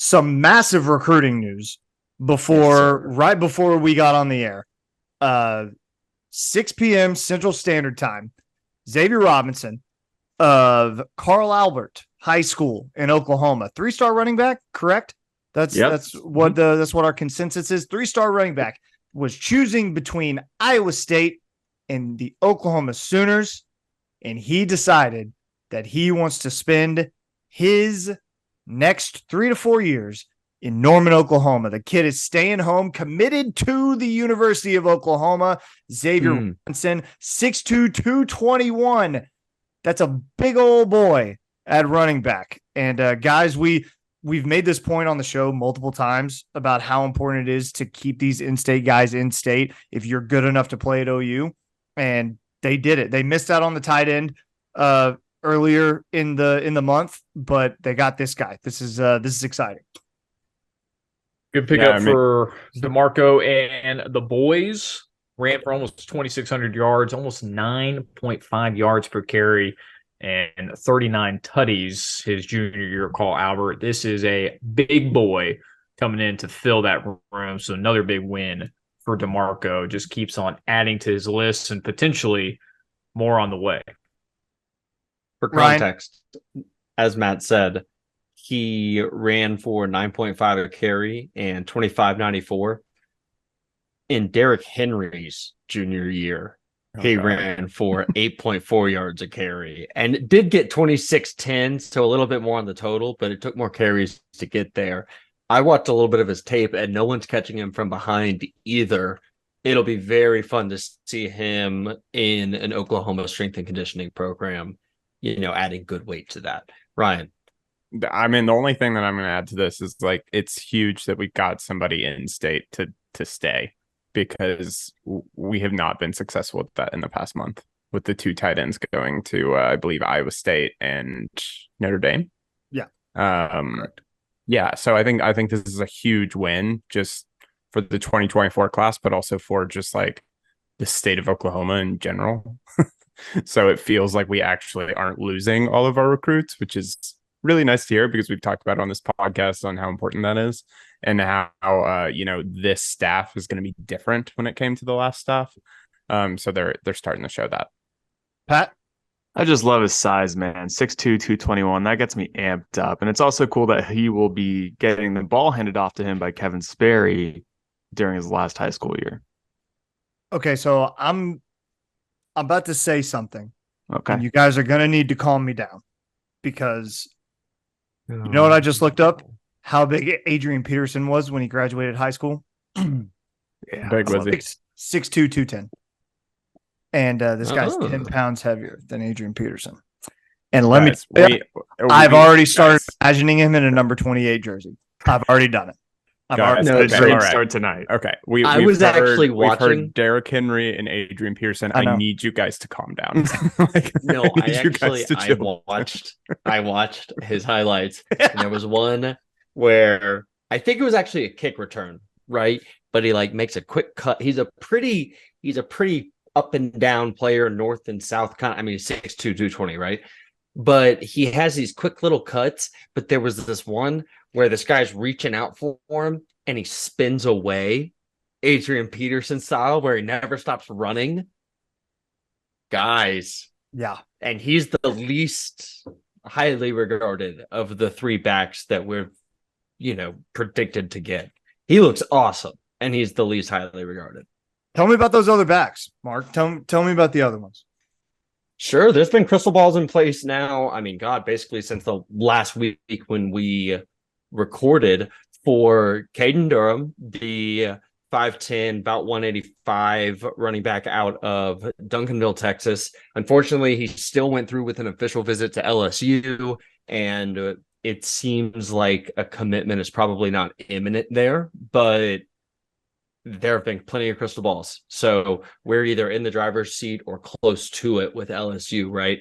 some massive recruiting news right before we got on the air. 6 p.m. Central Standard Time. Xavier Robinson of Carl Albert High School in Oklahoma, 3-star running back, correct? That's what our consensus is. 3-star running back was choosing between Iowa State and the Oklahoma Sooners, and he decided that he wants to spend his next 3 to 4 years in Norman, Oklahoma. The kid is staying home, committed to the University of Oklahoma. Xavier Robinson, 6'2", 221. That's a big old boy at running back. And guys, we've made this point on the show multiple times about how important it is to keep these in-state guys in state if you're good enough to play at OU. And they did it. They missed out on the tight end earlier in the month, but they got this guy. This is exciting. Good pickup for DeMarco and the boys. Ran for almost 2,600 yards, almost 9.5 yards per carry, and 39 tutties his junior year at Carl Albert. This is a big boy coming in to fill that room. So another big win for DeMarco. Just keeps on adding to his list and potentially more on the way. For context, as Matt said, he ran for 9.5 a carry and 25.94. In Derrick Henry's junior year, he ran for 8.4 yards a carry and did get 26.10, so a little bit more on the total, but it took more carries to get there. I watched a little bit of his tape, and no one's catching him from behind either. It'll be very fun to see him in an Oklahoma strength and conditioning program, adding good weight to that. Ryan. I mean, the only thing that I'm going to add to this is it's huge that we got somebody in state to stay, because we have not been successful with that in the past month with the 2 tight ends going to, I believe, Iowa State and Notre Dame. Yeah. Yeah. So I think this is a huge win just for the 2024 class, but also for just the state of Oklahoma in general. So it feels like we actually aren't losing all of our recruits, which is really nice to hear, because we've talked about on this podcast on how important that is and how this staff is going to be different when it came to the last staff. So they're starting to show that. Pat? I just love his size, man. 6'2", 221. That gets me amped up. And it's also cool that he will be getting the ball handed off to him by Kevin Sperry during his last high school year. Okay, so I'm about to say something. Okay. And you guys are going to need to calm me down, because you know what I just looked up? How big Adrian Peterson was when he graduated high school? Yeah, big was he? 6'2", 210. And this guy's 10 pounds heavier than Adrian Peterson. And I've already started imagining him in a number 28 jersey. I've already done it. Start tonight. Okay. I was actually watching. We've heard Derrick Henry and Adrian Peterson. I need you guys to calm down. I watched his highlights, and there was one where I think it was actually a kick return, right? But he makes a quick cut. He's a pretty up and down player, north and south kind of. I mean, 6'2", 220, right? But he has these quick little cuts. But there was this one where this guy's reaching out for him and he spins away, Adrian Peterson style, where he never stops running. Guys. Yeah. And he's the least highly regarded of the 3 backs that we're, predicted to get. He looks awesome, and he's the least highly regarded. Tell me about those other backs, Mark. Tell me about the other ones. Sure. There's been crystal balls in place now. I mean, basically since the last week when we recorded, for Caden Durham, the 5'10", about 185 running back out of Duncanville, Texas. Unfortunately, he still went through with an official visit to LSU, and it seems like a commitment is probably not imminent there, but there have been plenty of crystal balls. So we're either in the driver's seat or close to it with LSU, right?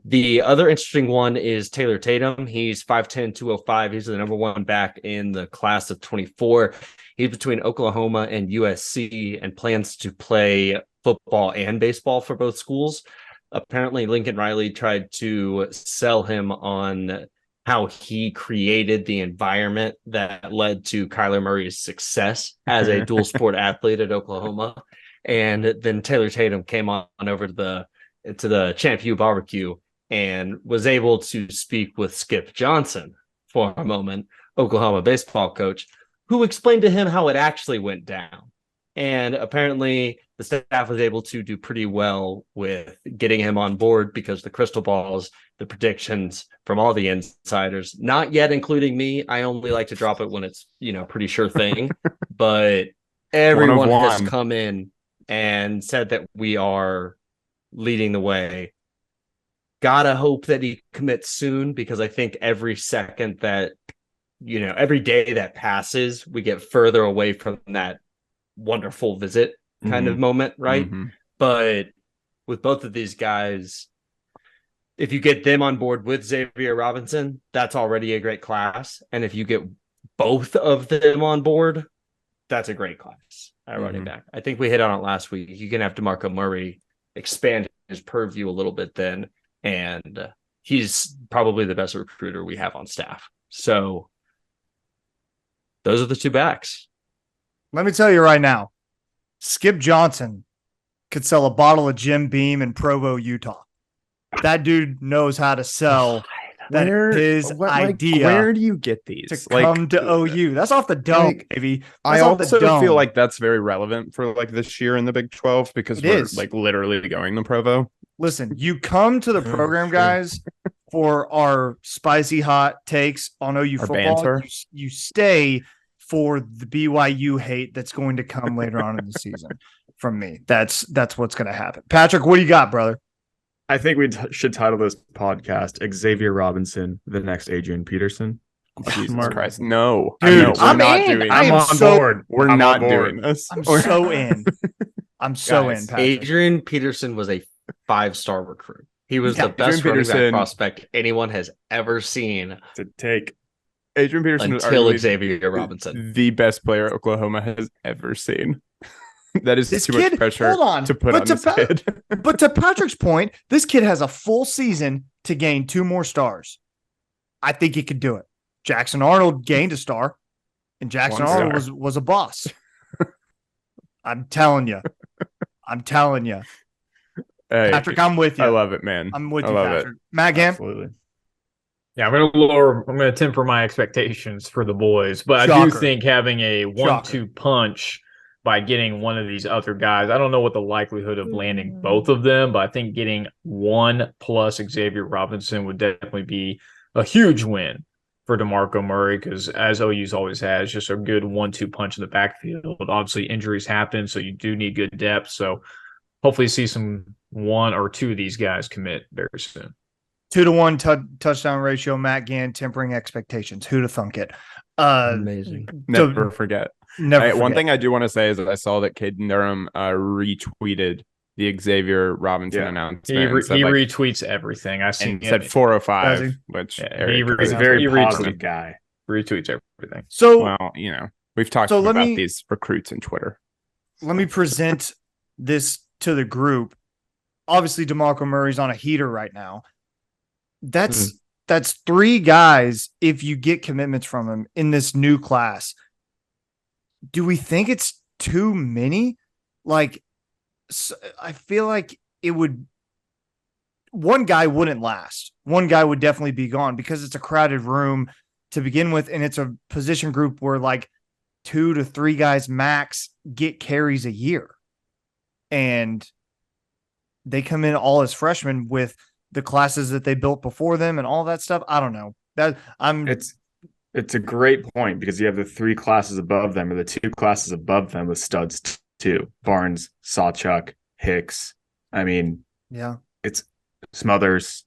The other interesting one is Taylor Tatum. He's 5'10", 205. He's the number 1 back in the class of 24. He's between Oklahoma and USC and plans to play football and baseball for both schools. Apparently, Lincoln Riley tried to sell him on how he created the environment that led to Kyler Murray's success as a dual sport athlete at Oklahoma. And then Taylor Tatum came on over to the Champ U barbecue and was able to speak with Skip Johnson for a moment, Oklahoma baseball coach, who explained to him how it actually went down. And apparently the staff was able to do pretty well with getting him on board because the crystal balls, the predictions from all the insiders, not yet including me. I only like to drop it when it's, pretty sure thing. But everyone has come in and said that we are leading the way. Gotta hope that he commits soon, because I think every second that, every day that passes, we get further away from that wonderful visit kind of moment, right? But with both of these guys, if you get them on board with Xavier Robinson, that's already a great class. And if you get both of them on board, that's a great class at running back. I think we hit on it last week. You can have DeMarco Murray expand his purview a little bit then, and he's probably the best recruiter we have on staff. So those are the two backs. Let me tell you right now, Skip Johnson could sell a bottle of Jim Beam in Provo, Utah. That dude knows how to sell. Idea. Where do you get these? To come to OU. That's off the dome, baby. I also feel like that's very relevant for this year in the Big 12 because we're literally going to Provo. Listen, you come to the program, guys, for our spicy hot takes on OU football. Banter. You stay for the BYU hate that's going to come later on in the season from me. That's what's going to happen. Patrick, what do you got, brother? I think we should title this podcast Xavier Robinson, the next Adrian Peterson. Jesus Christ. No. Dude, I'm not doing I'm on board. We're not doing this. I'm so in. I'm so in, Patrick. Adrian Peterson was a 5-star recruit. He was the best running back prospect anyone has ever seen to take. Adrian Peterson until Xavier Robinson, the best player Oklahoma has ever seen. That is too much pressure to put on this kid. But to Patrick's point, this kid has a full season to gain 2 more stars. I think he could do it. Jackson Arnold gained a star, and Jackson Arnold was a boss. I'm telling you. Hey, Patrick, I'm with you. I love it, man. I'm with you, Patrick. Matt Gam? Absolutely. Yeah, I'm going to temper my expectations for the boys, but I do think having a 1-2 punch by getting one of these other guys, I don't know what the likelihood of landing both of them, but I think getting one plus Xavier Robinson would definitely be a huge win for DeMarco Murray, because as OU's always has, just a good 1-2 punch in the backfield. Obviously, injuries happen, so you do need good depth. So hopefully see some 1 or 2 of these guys commit very soon. 2-to-1 touchdown ratio. Matt Gann tempering expectations. Who'd have thunk it? Amazing. Never forget. One thing I do want to say is that I saw that Caden Durham retweeted the Xavier Robinson announcement. He retweets everything. I see. Said 405, which he's a very positive guy. Retweets everything. So, we've talked about these recruits on Twitter. Let me present this to the group. Obviously, DeMarco Murray's on a heater right now. That's 3 guys if you get commitments from him in this new class. Do we think it's too many? I feel like it would. One guy wouldn't last. One guy would definitely be gone because it's a crowded room to begin with, and it's a position group where 2 to 3 guys max get carries a year, and they come in all as freshmen with the classes that they built before them and all that stuff. I don't know. It's a great point because you have the 3 classes above them or the 2 classes above them with studs too. Barnes, Sawchuk, Hicks. I mean, it's Smothers.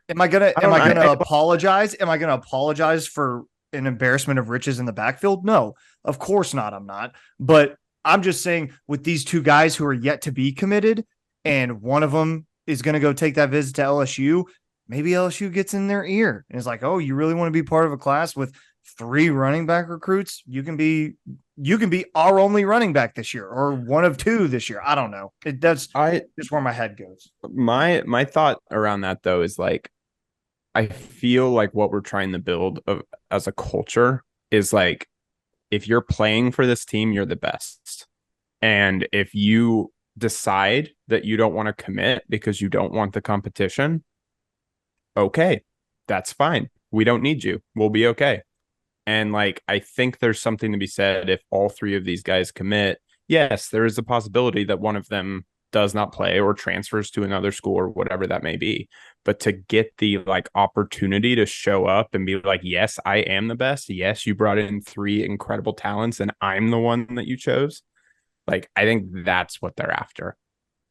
Am I gonna apologize? Am I gonna apologize for an embarrassment of riches in the backfield? No, of course not. I'm not. But I'm just saying with these 2 guys who are yet to be committed, and one of them is going to go take that visit to LSU, maybe LSU gets in their ear and it's like, oh, you really want to be part of a class with 3 running back recruits? You can be our only running back this year, or one of 2 this year. I don't know. That's just where my head goes. My thought around that though is I feel like what we're trying to build as a culture is like, if you're playing for this team, you're the best. And if you decide that you don't want to commit because you don't want the competition, okay, that's fine. We don't need you. We'll be okay. And like, I think there's something to be said if all three of these guys commit. Yes, there is a possibility that one of them does not play or transfers to another school or whatever that may be. But to get the like opportunity to show up and be like, yes, I am the best. Yes, you brought in three incredible talents and I'm the one that you chose. Like, I think that's what they're after.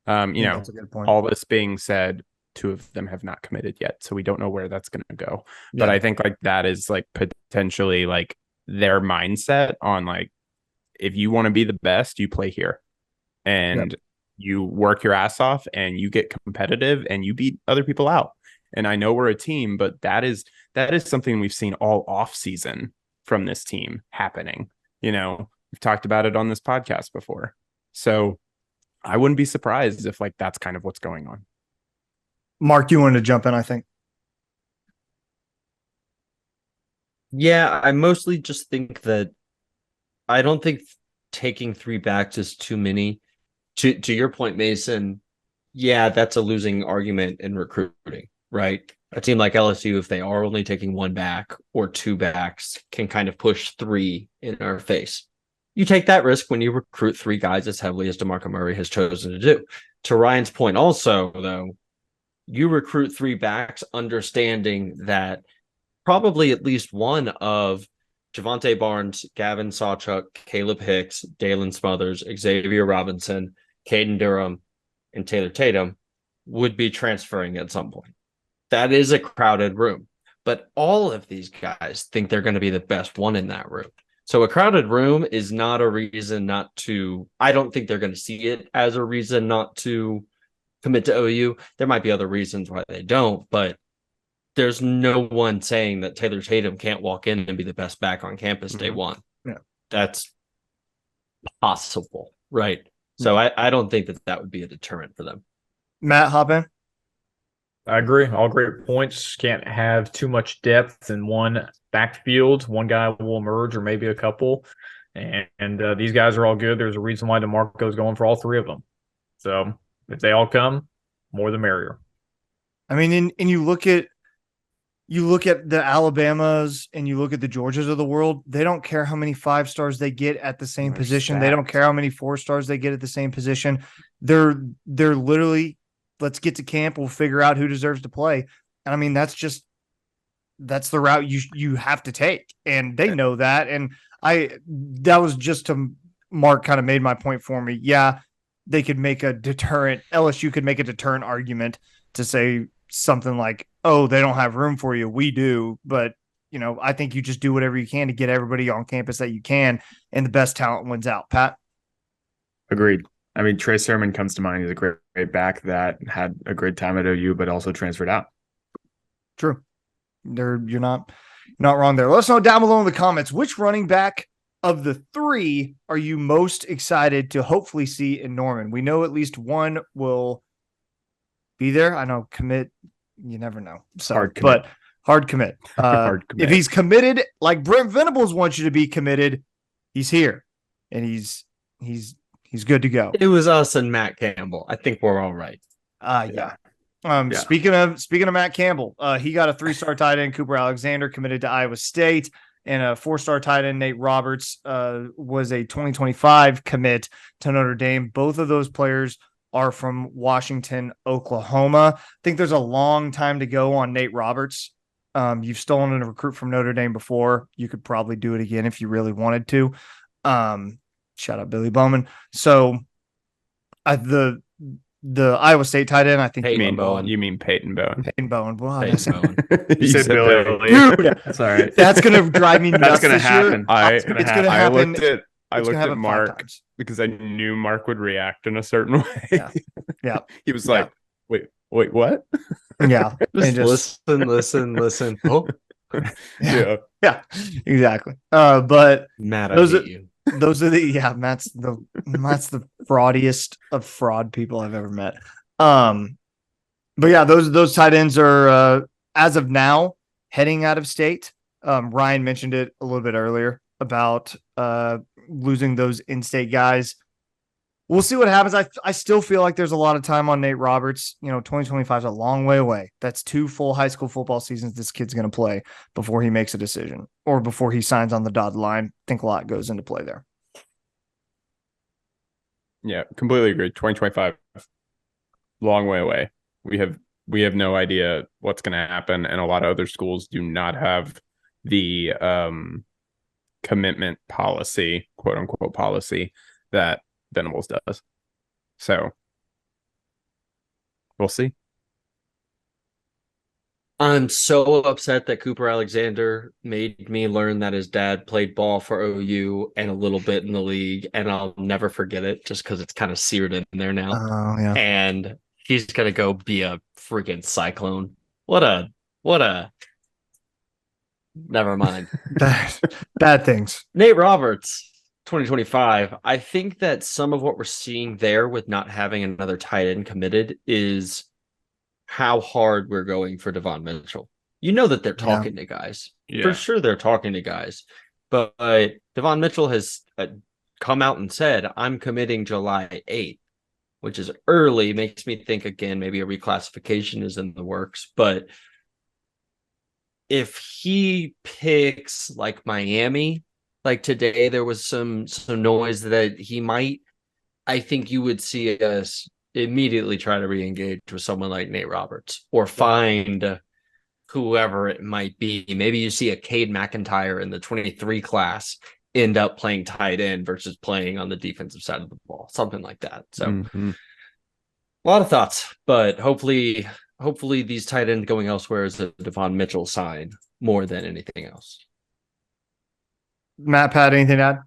That's a good point. All this being said, two of them have not committed yet, so we don't know where that's going to go. But I think like that is like potentially like their mindset on like, if you want to be the best, you play here and you work your ass off and you get competitive and you beat other people out. And I know we're a team, but that is something we've seen all off season from this team happening. We've talked about it on this podcast before. So I wouldn't be surprised if like that's kind of what's going on. Mark, you wanted to jump in, I think. Yeah, I mostly just think that I don't think taking 3 backs is too many. To your point, Mason, yeah, that's a losing argument in recruiting, right? A team like LSU, if they are only taking 1 back or 2 backs, can kind of push 3 in our face. You take that risk when you recruit 3 guys as heavily as DeMarco Murray has chosen to do. To Ryan's point also, though, you recruit 3 backs understanding that probably at least one of Javonte Barnes, Gavin Sawchuk, Caleb Hicks, Dalen Smothers, Xavier Robinson, Caden Durham, and Taylor Tatum would be transferring at some point. That is a crowded room, but all of these guys think they're going to be the best one in that room. So a crowded room is not a reason not to, I don't think they're going to see it as a reason not to commit to OU. There might be other reasons why they don't, but there's no one saying that Taylor Tatum can't walk in and be the best back on campus day one. Yeah. That's possible, right? So I don't think that would be a deterrent for them. Matt, hop in. I agree. All great points. Can't have too much depth in one backfield. One guy will emerge or maybe a couple. And these guys are all good. There's a reason why DeMarco's going for all 3 of them. So if they all come, more the merrier. I mean, and you look at the Alabamas and you look at the Georgias of the world, they don't care how many 5 stars they get at the same position. They don't care how many 4 stars they get at the same position. They're literally, let's get to camp. We'll figure out who deserves to play. And I mean, that's the route you have to take. And they know that. And that was just to Mark kind of made my point for me. Yeah, they could make a deterrent. LSU could make a deterrent argument to say something like, oh, they don't have room for you. We do. But, I think you just do whatever you can to get everybody on campus that you can, and the best talent wins out. Pat? Agreed. I mean, Trey Sermon comes to mind. He's a great back that had a great time at OU, but also transferred out. True. You're not wrong there. Let us know down below in the comments, which running back of the 3 are you most excited to hopefully see in Norman? We know at least one will be there. I know commit, you never know. So, hard commit. But hard commit. Hard commit. If he's committed, like Brent Venables wants you to be committed, he's here and he's good to go. It was us and Matt Campbell. I think we're all right. Yeah. Speaking of Matt Campbell, he got a 3-star tight end, Cooper Alexander, committed to Iowa State, and a 4-star tight end, Nate Roberts, was a 2025 commit to Notre Dame. Both of those players are from Washington, Oklahoma. I think there's a long time to go on Nate Roberts. You've stolen a recruit from Notre Dame before. You could probably do it again if you really wanted to. Shout out Billy Bowman. So the Iowa State tight end, I think you mean Bowen. You mean Peyton Bowen. Peyton Bowen. Wow, Peyton Bowen. You said Billy. Dude, that's all right. That's gonna drive me nuts. That's gonna happen. It's gonna happen. I looked at Mark because I knew Mark would react in a certain way. Yeah. He was like, wait, what? Yeah. Just listen. Oh. Yeah, exactly. But Matt, I hate you. Those are Matt's the fraudiest of fraud people I've ever met. But yeah, those tight ends are as of now, heading out of state, Ryan mentioned it a little bit earlier about losing those in-state guys. We'll see what happens. I still feel like there's a lot of time on Nate Roberts. 2025 is a long way away. That's 2 full high school football seasons this kid's going to play before he makes a decision or before he signs on the dotted line. I think a lot goes into play there. Yeah, completely agree. 2025, long way away. We have no idea what's going to happen, and a lot of other schools do not have the commitment policy, quote unquote policy, that Venables does. So we'll see. I'm so upset that Cooper Alexander made me learn that his dad played ball for OU and a little bit in the league, and I'll never forget it just because it's kind of seared in there now. Oh, yeah. And he's gonna go be a freaking Cyclone. What a never mind. Bad things. Nate Roberts, 2025. I think that some of what we're seeing there with not having another tight end committed is how hard we're going for Devon Mitchell. You know that they're talking to guys. Yeah. For sure they're talking to guys. But Devon Mitchell has come out and said, I'm committing July 8th, which is early. Makes me think, again, maybe a reclassification is in the works. But if he picks like Miami, like today there was some noise that he might, I think you would see us immediately try to re-engage with someone like Nate Roberts or find whoever it might be. Maybe you see a Cade McIntyre in the 23 class end up playing tight end versus playing on the defensive side of the ball, something like that. So a lot of thoughts, but hopefully these tight ends going elsewhere is a Devon Mitchell sign more than anything else. Matt, Pat, anything to add?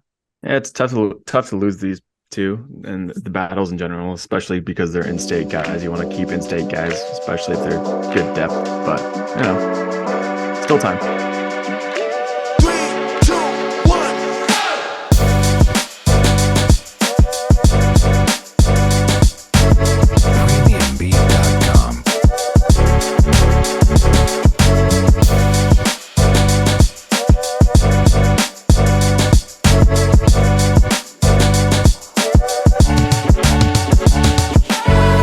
Yeah, it's tough to lose these two and the battles in general, especially because they're in-state guys. You want to keep in-state guys, especially if they're good depth. But still time.